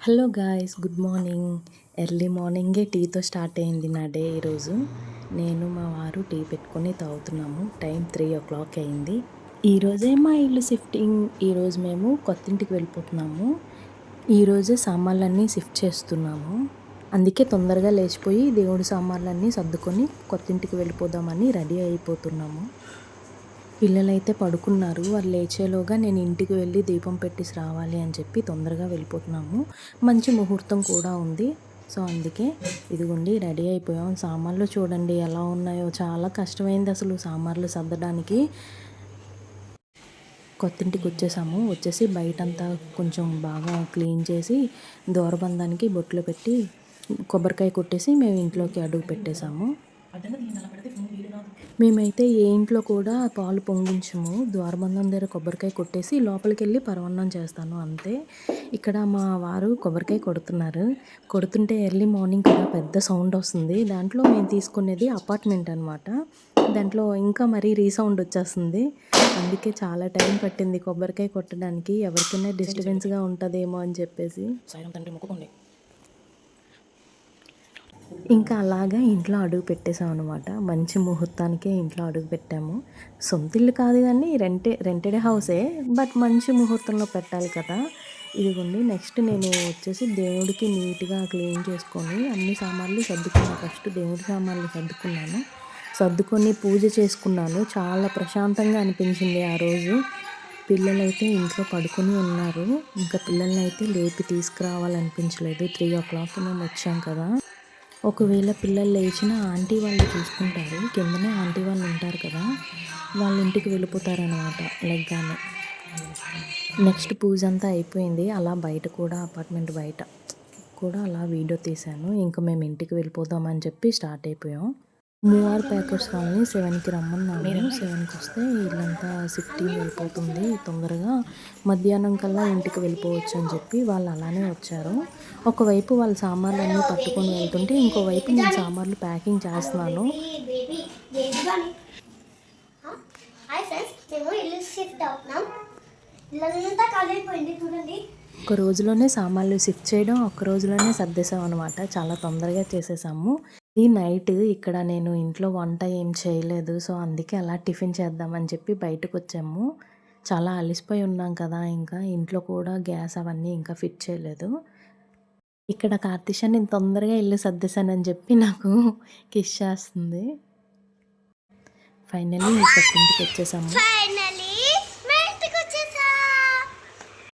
Hello guys, good morning. Early మార్నింగే టీతో start అయింది నా డే ఈరోజు. నేను మా వారు టీ పెట్టుకొని తాగుతున్నాము. టైం 3:00 అయింది. ఈరోజే మా ఇల్లు షిఫ్టింగ్. ఈరోజు మేము కొత్తింటికి వెళ్ళిపోతున్నాము. ఈరోజే సామాన్లన్నీ షిఫ్ట్ చేస్తున్నాము. అందుకే తొందరగా లేచిపోయి దేవుడి సామాన్లన్నీ సర్దుకొని కొత్తింటికి వెళ్ళిపోదామని రెడీ అయిపోతున్నాము. పిల్లలైతే పడుకున్నారు. వాళ్ళు లేచేలోగా నేను ఇంటికి వెళ్ళి దీపం పెట్టేసి రావాలి అని చెప్పి తొందరగా వెళ్ళిపోతున్నాము. మంచి ముహూర్తం కూడా ఉంది. సో అందుకే ఇదిగోండి రెడీ అయిపోయాం. సామాన్లు చూడండి ఎలా ఉన్నాయో, చాలా కష్టమైంది అసలు సామాన్లు సర్దడానికి. కొత్తింటికి వచ్చేసి బయటంతా కొంచెం బాగా క్లీన్ చేసి దూరబంధానికి బొట్లు పెట్టి కొబ్బరికాయ కొట్టేసి మేము ఇంట్లోకి అడుగు పెట్టేశాము. మేమైతే ఏ ఇంట్లో కూడా పాలు పొంగించము. ద్వారబంధం దగ్గర కొబ్బరికాయ కొట్టేసి లోపలికి వెళ్ళి పరమాన్నం చేస్తాను అంతే. ఇక్కడ మా వారు కొబ్బరికాయ కొడుతున్నారు. కొడుతుంటే ఎర్లీ మార్నింగ్ కదా పెద్ద సౌండ్ వస్తుంది. దాంట్లో మేము తీసుకునేది అపార్ట్మెంట్ అనమాట. దాంట్లో ఇంకా మరీ రీసౌండ్ వచ్చేస్తుంది. అందుకే చాలా టైం పట్టింది కొబ్బరికాయ కొట్టడానికి. ఎవరికైనా డిస్టర్బెన్స్గా ఉంటుందేమో అని చెప్పేసి. ఇంకా అలాగా ఇంట్లో అడుగు పెట్టేసాం అనమాట. మంచి ముహూర్తానికే ఇంట్లో అడుగు పెట్టాము. సొంత ఇల్లు కాదు కానీ రెంటెడ్ హౌసే, బట్ మంచి ముహూర్తంలో పెట్టాలి కదా. ఇదిగోండి నెక్స్ట్ నేను వచ్చేసి దేవుడికి నీట్గా క్లీన్ చేసుకొని అన్ని సామాన్లు సర్దుకున్నాను. ఫస్ట్ దేవుడి సామాన్లు సర్దుకొని పూజ చేసుకున్నాను. చాలా ప్రశాంతంగా అనిపించింది ఆ రోజు. పిల్లలైతే ఇంట్లో పడుకొని ఉన్నారు. ఇంకా పిల్లల్ని అయితే లేపి తీసుకురావాలనిపించలేదు. 3:00 మేము వచ్చాం కదా. ఒకవేళ పిల్లలు లేచినా ఆంటీ వాళ్ళు చూసుకుంటారు. కిందనే ఆంటీ వాళ్ళు ఉంటారు కదా, వాళ్ళ ఇంటికి వెళ్ళిపోతారనమాట లెగ్గానే. నెక్స్ట్ పూజ అంతా అయిపోయింది. అలా బయట కూడా అపార్ట్మెంట్ బయట కూడా అలా వీడియో తీశాను. ఇంకా మేము ఇంటికి వెళ్ళిపోదామని చెప్పి స్టార్ట్ అయిపోయాం. మూఆర్ ప్యాకెట్స్ వాళ్ళని 7కి రమ్మన్నాము. 7కి వస్తే ఇల్లంతా షిఫ్టింగ్ అయిపోతుంది తొందరగా, మధ్యాహ్నం కల్లా ఇంటికి వెళ్ళిపోవచ్చు అని చెప్పి వాళ్ళు అలానే వచ్చారు. ఒకవైపు వాళ్ళ సామాన్లు అన్నీ పట్టుకొని వెళ్తుంటే ఇంకోవైపు నేను సామాన్లు ప్యాకింగ్ చేస్తున్నాను. ఒక రోజులోనే సామాన్లు షిఫ్ట్ చేయడం, ఒక్క రోజులోనే సర్దేశాం అనమాట. చాలా తొందరగా చేసేసాము. ఈ నైట్ ఇక్కడ నేను ఇంట్లో వంట ఏం చేయలేదు. సో అందుకే అలా టిఫిన్ చేద్దామని చెప్పి బయటకు వచ్చాము. చాలా అలిసిపోయి ఉన్నాం కదా, ఇంకా ఇంట్లో కూడా గ్యాస్ అవన్నీ ఇంకా ఫిట్ చేయలేదు. ఇక్కడ కార్తిష నేను తొందరగా ఇల్లు సర్దేశానని చెప్పి నాకు కిస్ చేస్తుంది. ఫైనల్లీ కొత్తింటికి వచ్చేసాము.